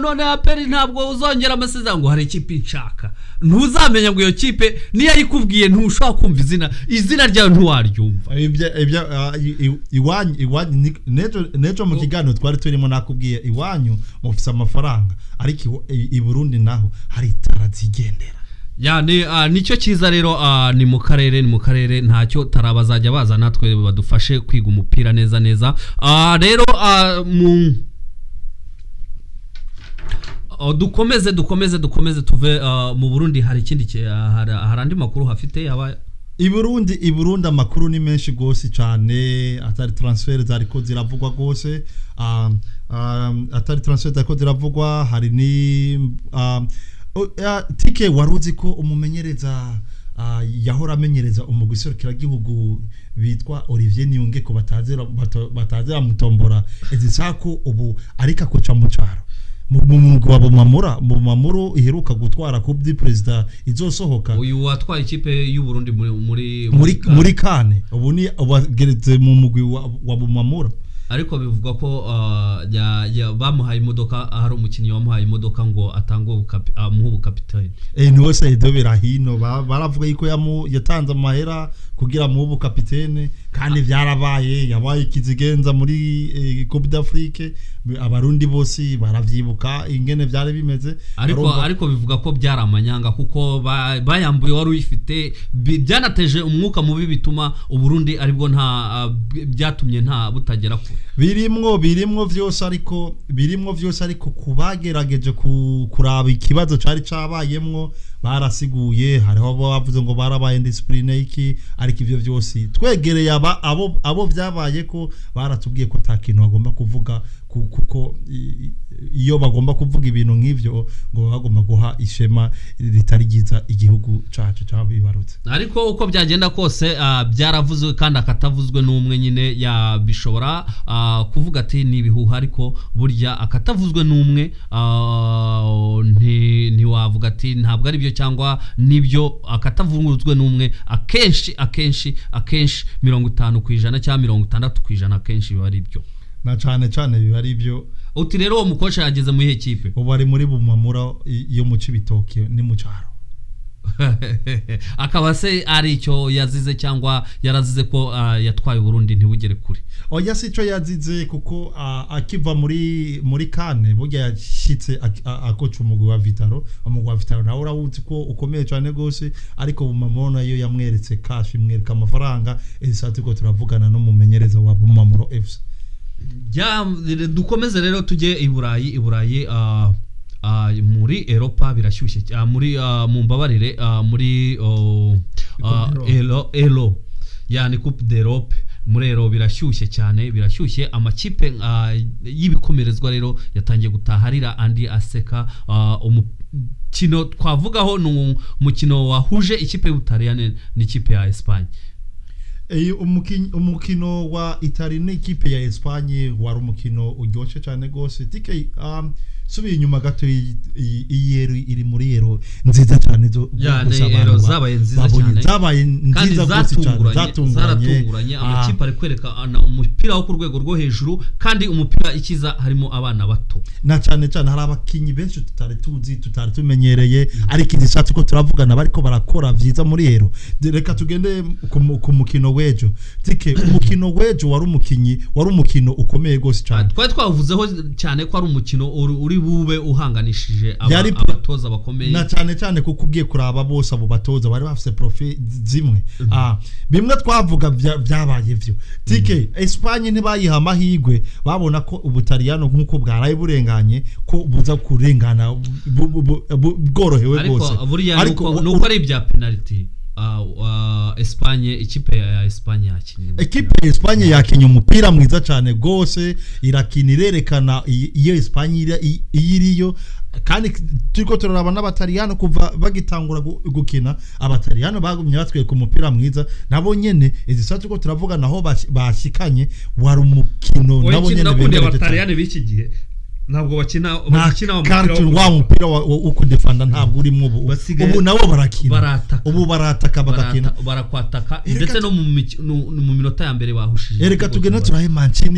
Speaker 1: none aperi ntabwo uzongera amasezerano ngo hari ikipe nshaka ntuzamenya ngo iyo kipe niyo ayikubwiye ntushaka kumva izina ryayo ntuwaryumva
Speaker 2: iwanyu nejo mu kiganiro twari turimo nakubwiye iwanyu mufise amafaranga ariko i Burundi naho hari itara zigendera
Speaker 1: nicyo cyiza rero ni mu karere ntacyo tarabazajya baza natwe badufashe kwiga umupira neza rero dukomeze tuve mu Burundi hari ikindi hari andi makuru hafite yaba
Speaker 2: I Burundi amakuru ni menshi gose cyane atari transfer zariko ziravugwa gose atari transfer zariko ziravugwa hari ni tike waruzi ko umumenyereza yahora amenyereza umugwiserukira gihugu bitwa Olivier Niyonge ko batazera mutombora ezisako ubu ariko akoca mu cyaro mu mamuro iheruka gutwara Coupe du President izosohoka
Speaker 1: uyu watwaye ikipe y'u Burundi
Speaker 2: muri kane ubu ni abageretse mu mugwi wa Bumamura
Speaker 1: ariko bivugwa ko bamuhaye imodoka hari umukinnyi wamuhaye imodoka ngo atange muhu kapiteni
Speaker 2: niwe Saido Berahino baravuga yuko yatanze amahera kugira mubu kapitene kandi byarabaye yabaye ikizigenza muri Coupe d'Afrique abarundi bose baravyibuka ingene byari bimeze
Speaker 1: ariko bivuga ko byaramanyanga kuko bayambuye wari uyifite byanateje umwuka mubi bituma uburundi aribwo byatumye nta butagera kure
Speaker 2: birimwo vyose ariko kubagerageje kuraba ikibazo cari cabayemwo barasiguye hariho bavuze ngo barabaye discipline iki ariko ivyo byose twegereye abo byabaye ko baratubwiye ko atakintu bagomba kuvuga kuko iyo bagomba kuvuga ibintu nk'ivyo ngo bagomba guha ishema ritari giza igihugu cacu cabibarutse
Speaker 1: ariko uko byagenda kose byaravuzwe kandi akatavuzwe n'umwe nyine bishobora kuvuga ati nibihuha ariko burya akatavuzwe n'umwe ntiwavuga ati ntabwo ari byo cyangwa nibyo akatavuzwe n'umwe akenshi 50% cyangwa 60% akenshi biba ari byo
Speaker 2: na cyane biba ari byo
Speaker 1: uti rero uwo mukocha yageze mu ihe kipe
Speaker 2: ubu ari muri Bumamura yo mu Cibitoke ni mu cyaro
Speaker 1: akaba se ari icyo yazize cyangwa yarazize ko yatwaye Burundi ntibugere kure
Speaker 2: oya si cyo yazize kuko akiva muri kane burya yashitse akoca umugwi wa Vitaro nawe urawuzi ko ukomeye cyane gose ariko Bumamura yo yamweretse cash imwereka amafaranga esati ko turavugana no mumenyereza wa Bumamura FC
Speaker 1: dukomeze rero tujye i Burayi muri Europa birashyushye muri mumbabarire muri elo yani Coupe d'Europe muri ero birashyushye cyane amakipe y'ibikomerezwa rero yatangiye gutaharira andi aseka umukino twavugaho n'umukino wahuje ikipe y'Ubutaliyani n'ikipe ya Espagne
Speaker 2: umukino wa Italy n'ikipe ya Espagne wari umukino uryoshye cyane gose tike subiye inyuma gato iyero iri muri yero nziza cyane zo
Speaker 1: yero zabaye nziza cyane
Speaker 2: zabaye nziza gose cyane
Speaker 1: zaratunguranye amakipe ari kwereka umupira wo ku rwego rwo hejuru kandi umupira ikiza harimo abana bato
Speaker 2: na cyane hari abakinyi benshi tutari tumenyereye ariko idishatse ko turavugana bariko barakora vyiza muri yero reka tugende ku mukino wejo tike umukino wejo wari umukino ukomeye gose cyane
Speaker 1: twari twavuzeho cyane ko ari umukino uri bube uhanganishije abatoza bakomeye
Speaker 2: na cyane kuko ugiye kuraba bose abo batoza bari bafite profil zimwe bimwe twavuga byabaye vyo tike Espagne ntibayiha amahigwe babona ko ubutaliyano nkuko bwaraye burenganye ko buza kurengana bworohewe bose
Speaker 1: ariko nuko ari ibya penalty Espagne ikipe ya Espagne yakinye
Speaker 2: ikipe ya Espagne yakinye umupira mwiza cyane gose irakinerekana iyo Espagne iriyo kandi turiko turaraba n'abataliyano kuva bagitangura gukina abataliyano bagumye batweka umupira mwiza nabo nyene izisatu ko turavuga naho bashikanye wari umukino nabo nyene
Speaker 1: bende abataliyano biki gihe ntabwo bakina
Speaker 2: wa mupira wo kudefanda ntabwo urimo ubu nabo barakina ubu barataka bagakina
Speaker 1: barakwataka ndetse no mu minota ya mbere bahushije
Speaker 2: reka tugena turahe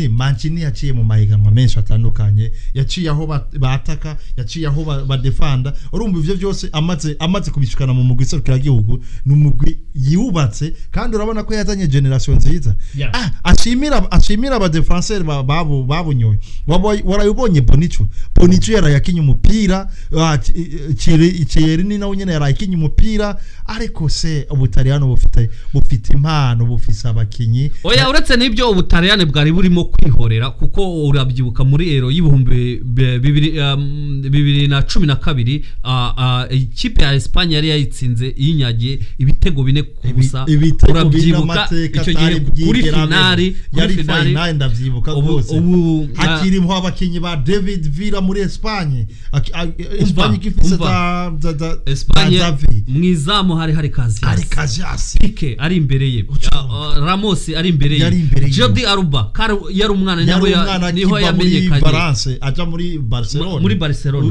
Speaker 2: Mancini yaciye mu mahiganwa menshi atandukanye yaciye aho bataka yaciye aho badefanda urumva ivyo byose amaze kubishikana mu mugwi serukira gihugu n'umugwi yubatse kandi urabona ko yazanye generation nziza ashimira aba defenseur babunyoye warayubonye Bonicho yarayakinye umupira Thierry ni nawe nyene yarayakinye umupira ariko se ubutaliyano bufite impano bufise abakinyi
Speaker 1: oya uretse n'ibyo ubutaliyano bwari burimo kwihorera kuko urabyibuka muri ero y'ibihumbi 2012 ikipe ya Espagne yari yayitsinze yinyagiye ibitego 4 kubusa urabyibuka icyo gihe kuri finali
Speaker 2: ndavyibuka gose hakirimo abakinyi ba David Villa muri Espagne Espagne kifise za
Speaker 1: Espagne mwizamu hari Casillas Pique ari imbere ye Ramos ari imbere ye Jordi Alba yari umwana niho yamenyekanye
Speaker 2: France aja muri Barcelona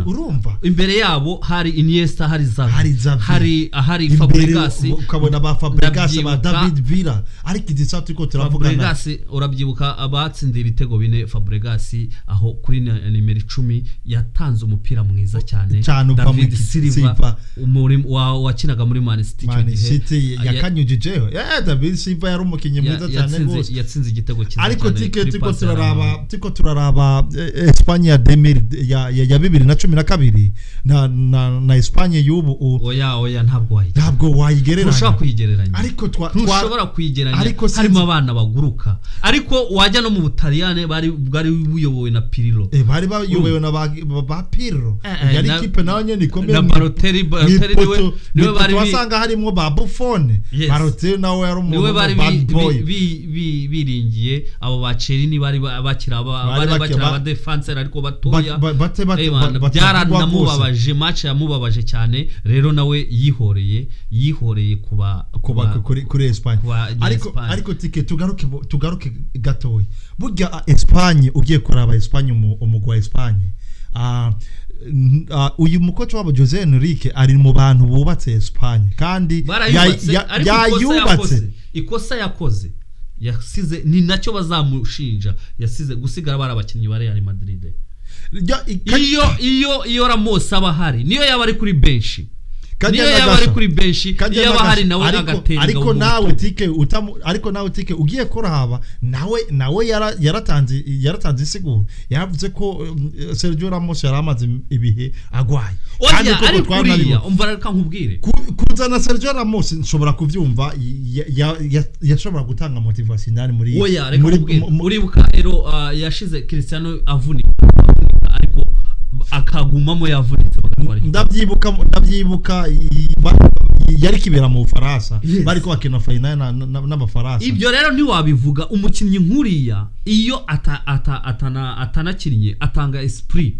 Speaker 1: urumva imbere yabo hari Iniesta hari Xavi hari Fabregas
Speaker 2: ukabona ba Fabregas ba David Villa ariko idisatu ko turavugana
Speaker 1: Fabregas urabyibuka abatsinze ibitego 4 Fabregas aho kuri nimero 10 yatanze umupira mwiza cyane David Silva wakinaga muri Man
Speaker 2: City yakanyujijeho David Silva yari umukinyi mwiza cyane gose
Speaker 1: yatsinze igitego cyiza
Speaker 2: ariko tiko turaraba Espagne ya 2012 na Espagne y'ubu
Speaker 1: oya ntabwo
Speaker 2: wayigereranya
Speaker 1: ushaka kuyigereranya
Speaker 2: ariko
Speaker 1: tushobora kuyigereranya harimo abana baguruka ariko wajya no mu Butaliyane bari buyobowe na Pirlo
Speaker 2: bari bayobowe na ba Pirlo yari kipe nayo nyene ikomeye
Speaker 1: na Balotelli niwe bari
Speaker 2: wasanga harimo ba Buffon Balotelli nawe yari umuntu
Speaker 1: bad boy biringiye abo bacerini bari bakira aba defenseur ariko batoya byaranamubabaje match yamubabaje cyane rero nawe yihoreye kuba
Speaker 2: kuri Espagne ariko tike tugaruke gatoya burya Espagne ugiye kuraba Espagne umugwa wa Espagne uyu mukoci wabo Jose Enrique ari mu bantu bubatse Espagne kandi yayubatse
Speaker 1: ikosa yakoze yasize ni nacyo bazamushinja yasize gusigara bari abakinyi ba Real Madrid iyo Ramos abahari niyo yaba ari kuri bench niyo yaba ari kuri bench iyo yaba hari nawe agatenga
Speaker 2: ariko nawe tike ugiye kurahaba nawe yaratanze isiguro yavuze ko Sergio Ramos yaramaze ibihe agwaye
Speaker 1: kandi ko twariya umva reka nkubwire
Speaker 2: kuzana Sergio Ramos nshobora kuvyumva yashobora gutanga motivation muri
Speaker 1: uribuka ero yashize Cristiano avunika ariko akagumamo yavunitse
Speaker 2: ndabyibuka yari kibera mu Faransa bariko bakina final n'abafaransa
Speaker 1: ibyo rero ni wabivuga umukinnyi nkuriya iyo atanakinnye atanga esprit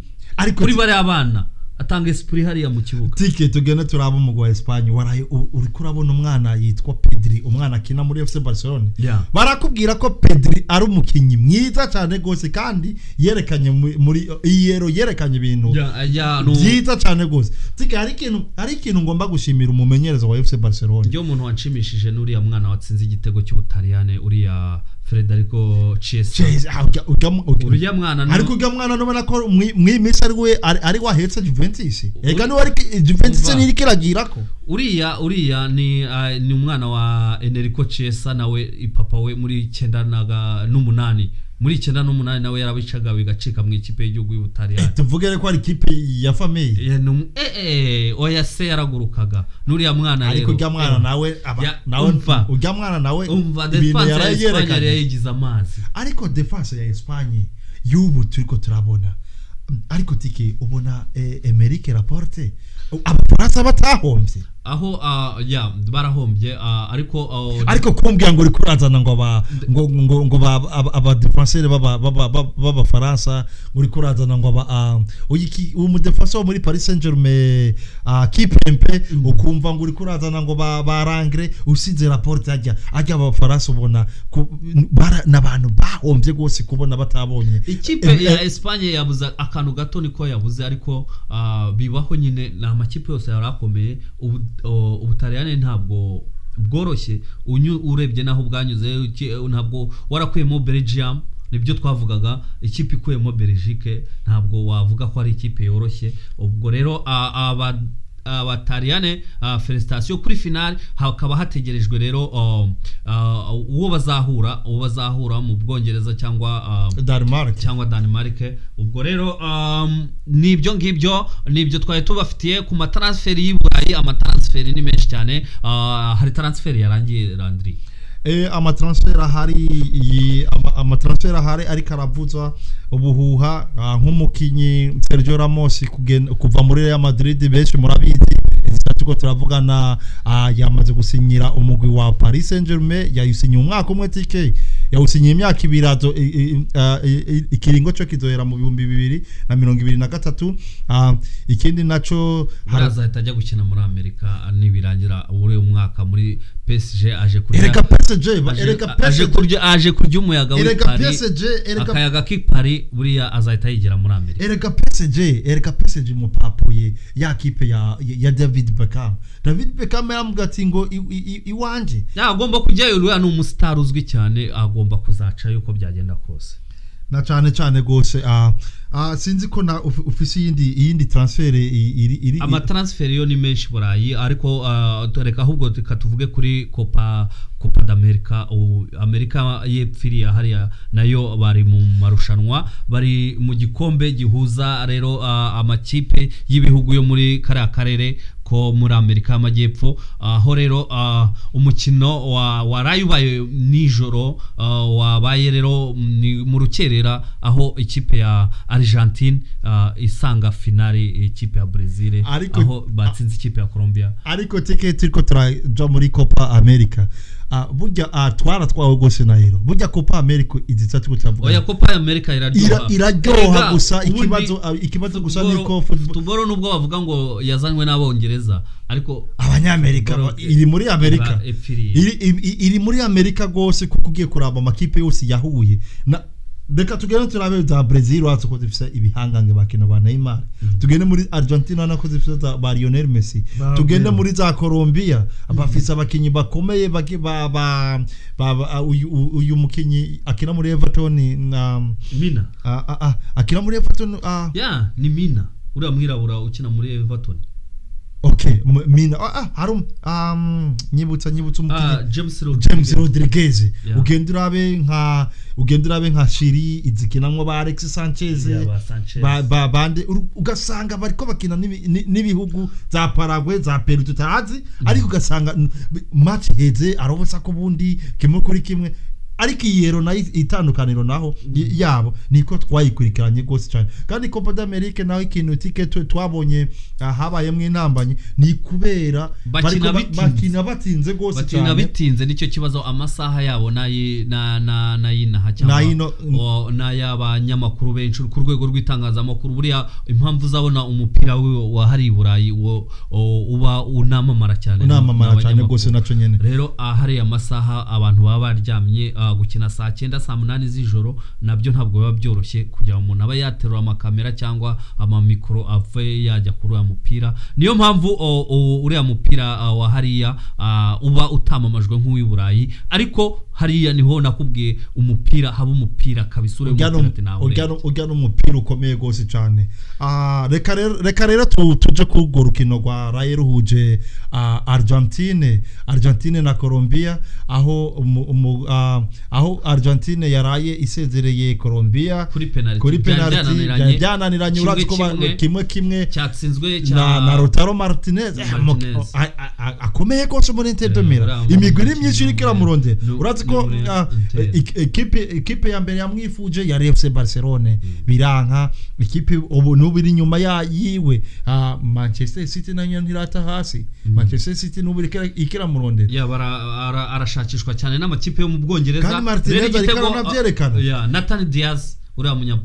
Speaker 1: kuri bare abana atanga esprit hariya mu kibuga.
Speaker 2: Tike tugenda turaba umugwa wa Espagne waraye uri kurabona umwana yitwa Pedri, umwana akina muri FC Barcelona. Barakubwira ko Pedri ari umukinyi mwiza cyane gose kandi yerekanye muri iyero yerekanye ibintu byiza cyane gose. Tike hari ikintu ngomba gushimira umumenyereza wa FC Barcelona.
Speaker 1: Ndio umuntu wanshimishije nuriya mwana watsinze igitego cy'Ubutaliyane uriya Federico Chiesa. Uriya mwana
Speaker 2: ariko ujya mwana nubona ko mwimisi ari wahetse Juventus. Ega ni wari Juventus ni kiragira ko.
Speaker 1: Uriya ni umwana wa Enrico Chiesa nawe ipapa we muri 98 muri 98 nawe yarabicaga bigacika mu ikipe y'igihugu y'Ubutaliyane.
Speaker 2: Tuvuge ko ari ikipe ya famille.
Speaker 1: Oya se yaragurukaga nuriya mwana rero.
Speaker 2: Ariko ujya mwana nawe ujya mwana nawe
Speaker 1: ibintu yarayerekanye yayigize amazi.
Speaker 2: Ariko defense ya Espagne y'ubu turiko turabona. Ariko Tike ubona Emerick Laporte abafaransa batahombye
Speaker 1: aho barahombye
Speaker 2: ariko kumbwira ngo uri kurazana ngo aba defenseur baba Faransa uri kurazana ngo umu defenseur muri Paris Saint-Germain Kipempe ukumva ngo uri kurazana ngo barangre usize Laporte ajya aba Faransa ubona nabantu bahombye gose kubona batabonye
Speaker 1: ikipe ya Espagne yabuza akantu gato niko yabuze ariko bibaho nyine na makipe yose yarakomeye Ubutaliyane ntabwo bworoshye urebye naho bwanyuze ntabwo warakuyemo Belgium nibyo twavugaga ikipe ikuyemo Belgique ntabwo wavuga ko ari ikipe yoroshye ubwo rero Abataliyane felicitation kuri finale hakaba hategerejwe rero uwo bazahura mu Bwongereza cyangwa Denmark ubwo rero nibyo ngibyo nibyo twaye tubafitiye ku matransfer y'Iburayi amatransfer ni menshi cyane hari transfer yarangiye Landry
Speaker 2: amatransfer ahari ariko aravuzwa ubuhuha nk'umukinyi Sergio Ramos kuva muri Real Madrid benshi murabizi tuko turavugana yamaze gusinyira umugwi wa Paris Saint-Germain yayusinye umwaka umwe Tike yawusinye imyaka ibirazo ikiringo cyo kizohera mu 2023 ikindi naco
Speaker 1: harazahita ajya gukina muri Amerika nibirangira uri umwaka muri PSG aje kurya umuyaga w'Paris akayaga k'Paris buriya azahita yigera muri Amerika
Speaker 2: erega PSG mupapuye ya kipe ya David Beckham yaramugati ngo iwanje
Speaker 1: agomba kujyayo uriya ni umustar uzwi cyane agomba kuzaca yuko byagenda kose
Speaker 2: na cyane gose sinzi ko na ufisi yindi transfer iri
Speaker 1: amatransfer yo ni menshi Burayi ariko tureka ahubwo tuvuge kuri Copa d'America Amerika yepfiriya hariya nayo bari mu marushanwa bari mu gikombe gihuza rero amakipe y'ibihugu yo muri karere ko muri Amerika y'Amajyepfo aho rero umukino warayubaye nijoro wabaye rero mu rukerera aho ikipe ya Argentine isanga finale ikipe ya Brazil aho batsinze ikipe ya Colombia
Speaker 2: ariko Tike ko turaja muri Copa America burya twawe gose na hero burya Copa America izitsa tutavuga
Speaker 1: oya Copa America
Speaker 2: iraryoha gusa ikibazo gusa niko
Speaker 1: football nubwo bavuga ngo yazanywe n'Abongereza ariko
Speaker 2: abanyamerika iri muri Amerika iri muri Amerika gose kuko ugiye kuraba amakipe yose yahuye Deka tugende turabe za Brazil watse ko zifisa ibihangange bakino ba Neymar tugende muri Argentina nako zifisa ba Lionel Messi tugende muri za Colombia abafisa abakinyi bakomeye uyu mukinyi akina muri Everton na
Speaker 1: Mina
Speaker 2: akina muri Everton
Speaker 1: ni Mina uriya mwirabura ukina muri Everton
Speaker 2: Okay, Mina harum nyibutsa umukinyi James Rodriguez ugendurabe nka Shiri izikinamwe ba Alexis Sanchez bande ugasanga bariko bakina n'ibihugu za Paraguay za Peru tutazi ariko ugasanga match heze arobosa ko bundi kimwe kuri kimwe ariko iyero nayo itandukaniro naho yabo niko twayikurikiranye gose cyane kandi Copa d'Amerique naho ikintu tike twabonye habayemo intambanye ni kubera bakina batinze gose cyane
Speaker 1: bakina bitinze nicyo kibazo amasaha yabo nayinaha cyangwa n'ayabanyamakuru benshi ku rwego rw'itangazamakuru buriya impamvu zabona umupira wa hari Burayi uba unamamara cyane
Speaker 2: gose naco nyene
Speaker 1: rero hari amasaha abantu baba baryamye gukina saa 9 saa 8 z'ijoro nabyo ntabwo biba byoroshye kugira umuntu aba yaterura amakamera cyangwa amamikro ave yajya kuri uya mupira niyo mpamvu uriya mupira wa hariya uba utamamajwe nk'uw'i Burayi ariko hariya niho nakubwiye umupira haba umupira kabisure
Speaker 2: ujya n'umupira ukomeye gose cyane reka rero tuje ku rukino rwa Rayon ruhuje Argentine na Colombia aho Argentine yaraye isezereye Colombia
Speaker 1: kuri penalty
Speaker 2: byananiranye uratsko kimwe
Speaker 1: cyatsinzwe
Speaker 2: na Lautaro Martinez akomeye gose muri Inter de Milan imigwi myinshi irikira muronde uratsko equipe ya mbere yamwifuje ya FC Barcelona biranka equipe ubu nubiri nyuma yiwe Manchester City nanyo ntirata hasi Manchester City nubiri ikira muronde
Speaker 1: arashakishwa cyane n'amakipe yo mu Bwongereza
Speaker 2: kandi Martinez ariko nabyerekana
Speaker 1: Nathan Diaz uriya munya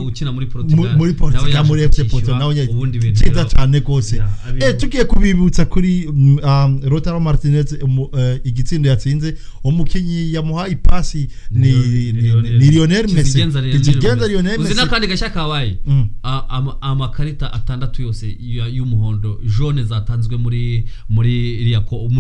Speaker 1: ukina muri Portugal
Speaker 2: muri FC Porto nawe cyiza cyane gose tugiye kubibutsa kuri Lautaro Martinez igitsindo yatsinze umukinyi yamuhaye ipasi ni Lionel Messi ikigenza Lionel Messi
Speaker 1: uzina kandi gashaka wayi amakarita 6 yose y'umuhondo jaune zatanzwe muri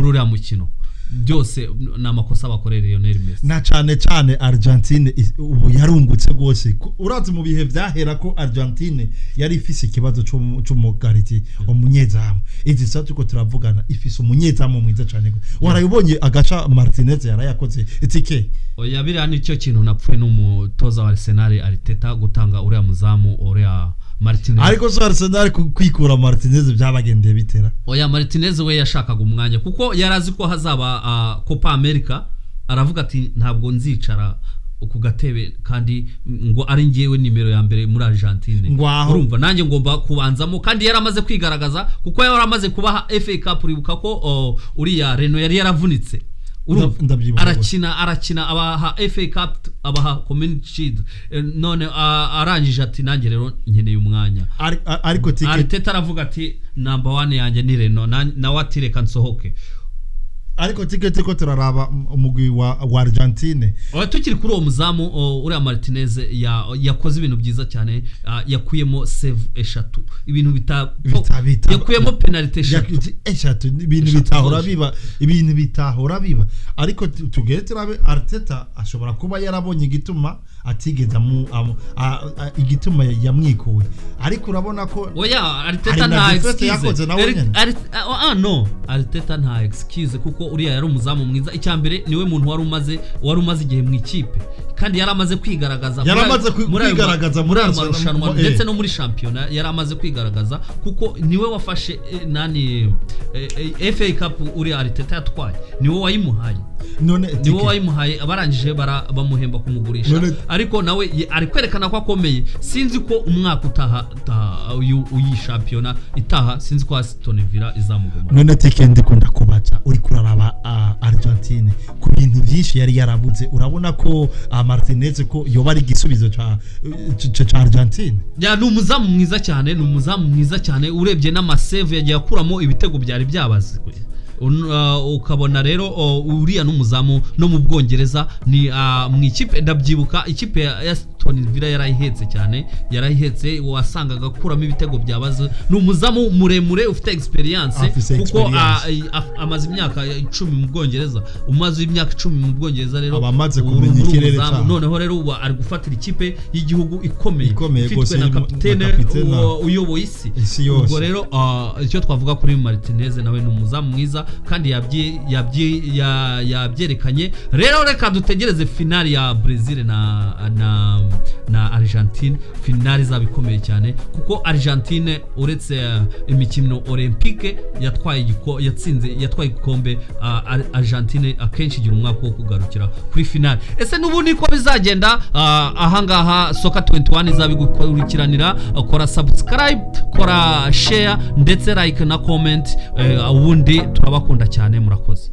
Speaker 1: uriya mukino byose namakosa bakorera Lionel Messi
Speaker 2: na cyane Argentine ubu yarungutse gose urazi mu bihe byahera ko Argentine yari ifise ikibazo cy'umugariti umunyezamu izi satu ko turavugana ifise umunyezamu mwiza cyane warayibonye agaca Martinez yarayakoze itike
Speaker 1: yabira nicyo kintu napfuye n'umutoza wa Arsenal Arteta gutanga uriya muzamu uriya Martinez
Speaker 2: ariko so Arsenal kwikura Martinez byabagendeye bitera
Speaker 1: Martinez we yashakaga umwanya kuko yarazi ko hazaba Copa America aravuga ati ntabwo nzicara ku gatebe kandi ngo ari ngiyewe nimero ya mbere muri Argentine urumva nanjye ngomba kubanzamo kandi yaramaze kwigaragaza kuko yaramaze kubaha FA Cup uribuka ko uriya Reno yari yaravunitse arakina abaha FA Cup abaha Community Shield none arangije ati nanjye rero nkeneye umwanya
Speaker 2: ariko
Speaker 1: Arteta aravuga ati number 1 yanjye ni Reno na watireka nsohoke
Speaker 2: ariko tikete ko turaraba umugwi wa Argentine
Speaker 1: tukiri kuri uwo muzamu uriya Martinez yakoze ibintu byiza cyane yakuyemo save 3 ibintu yakuyemo penalty
Speaker 2: 3 ibintu bitahora biba ariko tugere turabe Arteta ashobora kuba yarabonye igituma atigeza igituma yamwikuwe ariko urabona ko
Speaker 1: Arteta nta excuse no Arteta nta excuse kuko uriya yari umuzamu mwiza icyambere niwe muntu wari umaze igihe mu ikipe kandi yaramaze kwigaragaza muri amarushanwa ndetse no muri championnat yaramaze kwigaragaza kuko niwe wafashe FA Cup uriya Arteta yatwaye niwe wayimuhaye abarangije bamuhemba kumugurisha ariko nawe ari kwerekana ko akomeye sinzi ko umwaka utaha uyi championnat itaha sinzi ko Aston Villa izamugoma
Speaker 2: none tikende kunda kubaza uri kuraraba Argentine ku bintu byinshi yari yarabuze urabona ko Martinez ko yoba ari igisubizo ca Argentine
Speaker 1: ni umuzamu mwiza cyane urebye n'amasave yagiye akuramo ibitego byari byabaze ukabona rero uriya n'umuzamu no mu Bwongereza ni mu ikipe ndabyibuka ikipe ya Aston Villa yarayihetse wasangaga kuramo ibitego byabaze n'umuzamu muremure ufite experience kuko amaze imyaka 10 mu Bwongereza umaze imyaka 10 mu Bwongereza rero
Speaker 2: abamaze kumenya ikirere cyane
Speaker 1: noneho rero uba ari gufatira ikipe y'igihugu ikomeye ifitwe na kapitene uyoboye isi ubwo rero icyo twavuga kuri Martinez nawe n'umuzamu mwiza kandi yabyerekanye. Rero reka dutegereze finali ya Brazil na Argentine. Finali zabikomeye cyane kuko Argentine uretse imikino olympique yatwaye igikombe, Argentine akenshi igira umwaka wo kugarukira kuri finali. Ese n'ubundi ko bizagenda ahangaha Soccer 21 izabigukurikiranira. Kora subscribe, kora share ndetse like na comment, ubundi turabakunda cyane, murakoze.